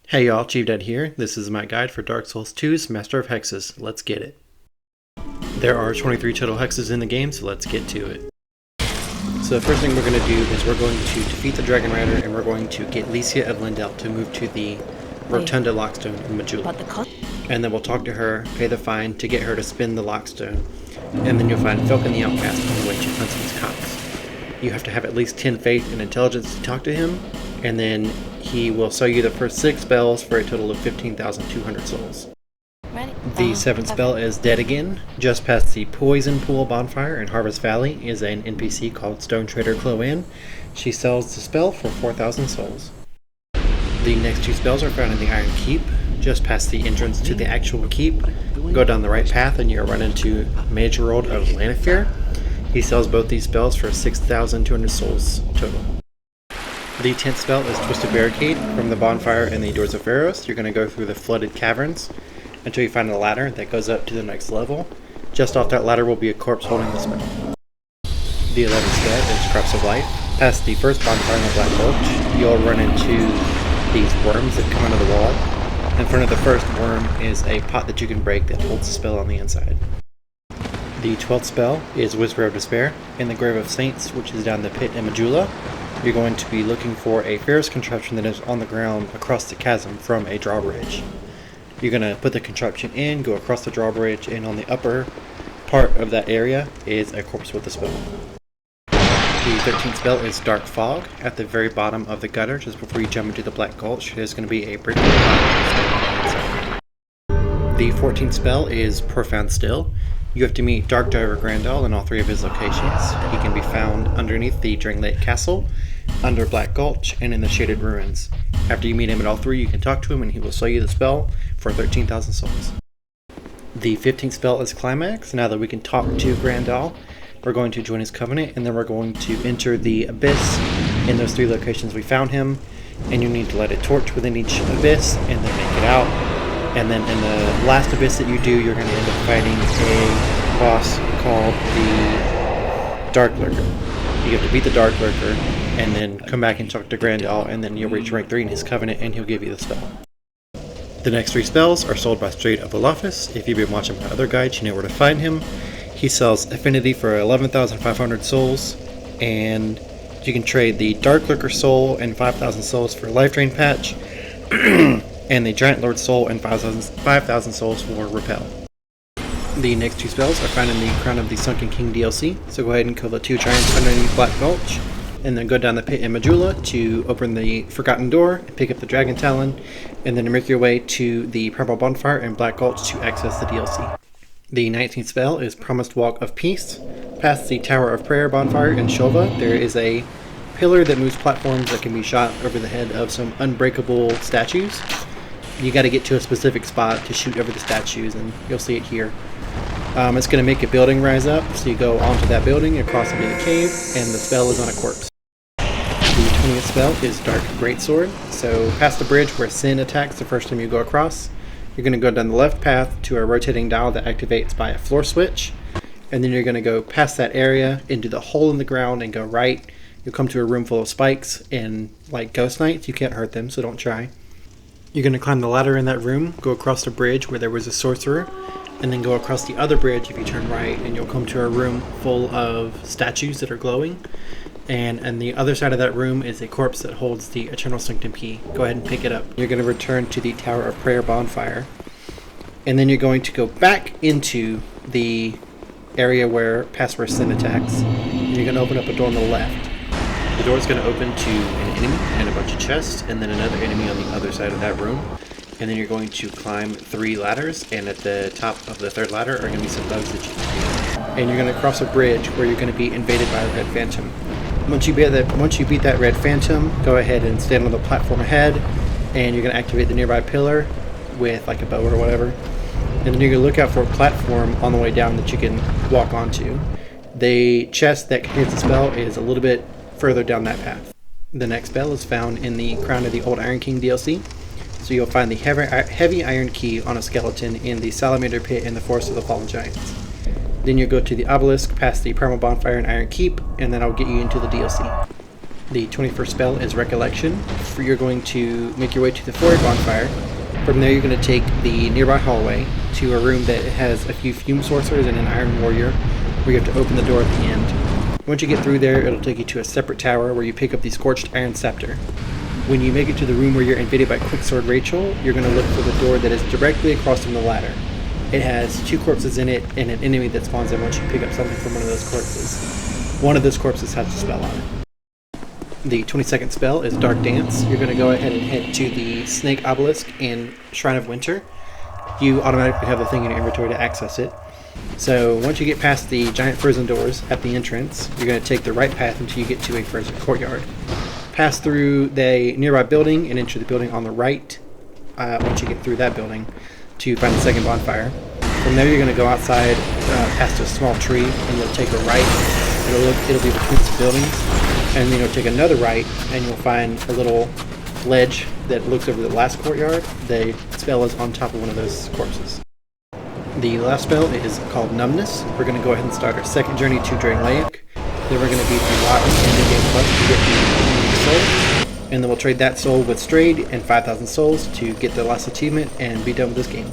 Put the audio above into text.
Hey y'all, Chief Dead here. This is my guide for Dark Souls 2's Master of Hexes. Let's get it. There are 23 total hexes in the game, so let's get to it. So the first thing we're going to do is we're going to defeat the Dragon Rider and we're going to get Licia of Lindell to move to the Rotunda Lockstone in Majula. And then we'll talk to her, pay the fine to get her to spin the Lockstone. And then you'll find Falcon the Outcast on the way to Huntsman's Copse. You have to have at least 10 faith and intelligence to talk to him, and then he will sell you the first 6 spells for a total of 15,200 souls. The 7th spell is Dead Again. Just past the Poison Pool bonfire in Harvest Valley is an NPC called Stone Trader Chloanne. She sells the spell for 4,000 souls. The next 2 spells are found in the Iron Keep. Just past the entrance to the actual keep, go down the right path and you'll run into Majorald of Lannifer. He sells both these spells for 6,200 souls total. The 10th spell is Twisted Barricade. From the bonfire in the Doors of Pharos, you're going to go through the flooded caverns until you find a ladder that goes up to the next level. Just off that ladder will be a corpse holding the spell. The 11th spell is Crops of Life. Past the first bonfire in the Black Gulch, you'll run into these worms that come out of the wall. In front of the first worm is a pot that you can break that holds the spell on the inside. The 12th spell is Whisper of Despair. In the Grave of Saints, which is down the pit in Majula, you're going to be looking for a Pharos contraption that is on the ground across the chasm from a drawbridge. You're going to put the contraption in, go across the drawbridge, and on the upper part of that area is a corpse with a spell. The 13th spell is Dark Fog. At the very bottom of the gutter, just before you jump into the Black Gulch, there's going to be a brick. The 14th spell is Profound Still. You have to meet Dark Driver Grandal in all 3 of his locations. He can be found underneath the Dringlake Castle, under Black Gulch, and in the Shaded Ruins. After you meet him at all 3, you can talk to him and he will sell you the spell for 13,000 souls. The 15th spell is Climax. Now that we can talk to Grandal, we're going to join his covenant, and then we're going to enter the abyss in those 3 locations we found him, and you need to light a torch within each abyss and then make it out. And then in the last abyss that you do, you're going to end up fighting a boss called the Dark Lurker. You have to beat the Dark Lurker and then come back and talk to Grandal, and then you'll reach rank 3 in his covenant and he'll give you the spell. The next 3 spells are sold by Straight of Olafus. If you've been watching my other guides, you know where to find him. He sells Affinity for 11,500 souls, and you can trade the Dark Lurker Soul and 5,000 souls for Lifedrain Patch, and the Giant Lord Soul and 5,000 souls for Repel. The next 2 spells are found in the Crown of the Sunken King DLC, so go ahead and kill the 2 giants underneath Black Gulch, and then go down the pit in Majula to open the Forgotten Door, pick up the Dragon Talon, and then make your way to the Purple Bonfire in Black Gulch to access the DLC. The 19th spell is Promised Walk of Peace. Past the Tower of Prayer bonfire in Shova, there is a pillar that moves platforms that can be shot over the head of some unbreakable statues. You got to get to a specific spot to shoot over the statues, and you'll see it here. It's going to make a building rise up, so you go onto that building and cross into the cave, and the spell is on a corpse. The 20th spell is Dark Greatsword. So past the bridge where Sin attacks the first time you go across, you're going to go down the left path to a rotating dial that activates by a floor switch, and then you're going to go past that area into the hole in the ground and go right. You'll come to a room full of spikes, and like Ghost Knights, you can't hurt them, so don't try. You're going to climb the ladder in that room, go across the bridge where there was a sorcerer, and then go across the other bridge if you turn right, and you'll come to a room full of statues that are glowing. And on the other side of that room is a corpse that holds the Eternal Sanctum key. Go ahead and pick it up. You're going to return to the Tower of Prayer bonfire. And then you're going to go back into the area where Sin attacks. And you're going to open up a door on the left. The door is going to open to an enemy and a bunch of chests, and then another enemy on the other side of that room. And then you're going to climb 3 ladders, and at the top of the 3rd ladder are going to be some bugs that you can do. And you're going to cross a bridge where you're going to be invaded by a Red Phantom. Once you beat that Red Phantom, go ahead and stand on the platform ahead, and you're going to activate the nearby pillar with like a bow or whatever. And then you're going to look out for a platform on the way down that you can walk onto. The chest that hits the spell is a little bit further down that path. The next spell is found in the Crown of the Old Iron King DLC. So you'll find the heavy iron key on a skeleton in the Salamander pit in the Forest of the Fallen Giants. Then you'll go to the obelisk past the Primal Bonfire and Iron Keep, and then I'll get you into the DLC. The 21st spell is Recollection. You're going to make your way to the forward bonfire. From there, you're going to take the nearby hallway to a room that has a few fume sorcerers and an iron warrior, where you have to open the door at the end. Once you get through there, it'll take you to a separate tower where you pick up the Scorched Iron Scepter. When you make it to the room where you're invaded by Quicksword Rachel, you're going to look for the door that is directly across from the ladder. It has 2 corpses in it and an enemy that spawns in once you pick up something from one of those corpses. One of those corpses has a spell on it. The 22nd spell is Dark Dance. You're going to go ahead and head to the Snake Obelisk in Shrine of Winter. You automatically have the thing in your inventory to access it. So once you get past the giant frozen doors at the entrance, you're going to take the right path until you get to a frozen courtyard. Pass through the nearby building and enter the building on the right once you get through that building to find the second bonfire. From there, you're going to go outside past a small tree and you'll take a right. It'll be between some buildings, and then you'll take another right and you'll find a little ledge that looks over the last courtyard. The spell is on top of one of those corpses. The last spell is called Numbness. We're going to go ahead and start our second journey to Draenleic. Then we're going to beat the Rotten and the Game Plus to get the soul, and then we'll trade that soul with Strayed and 5,000 souls to get the last achievement and be done with this game.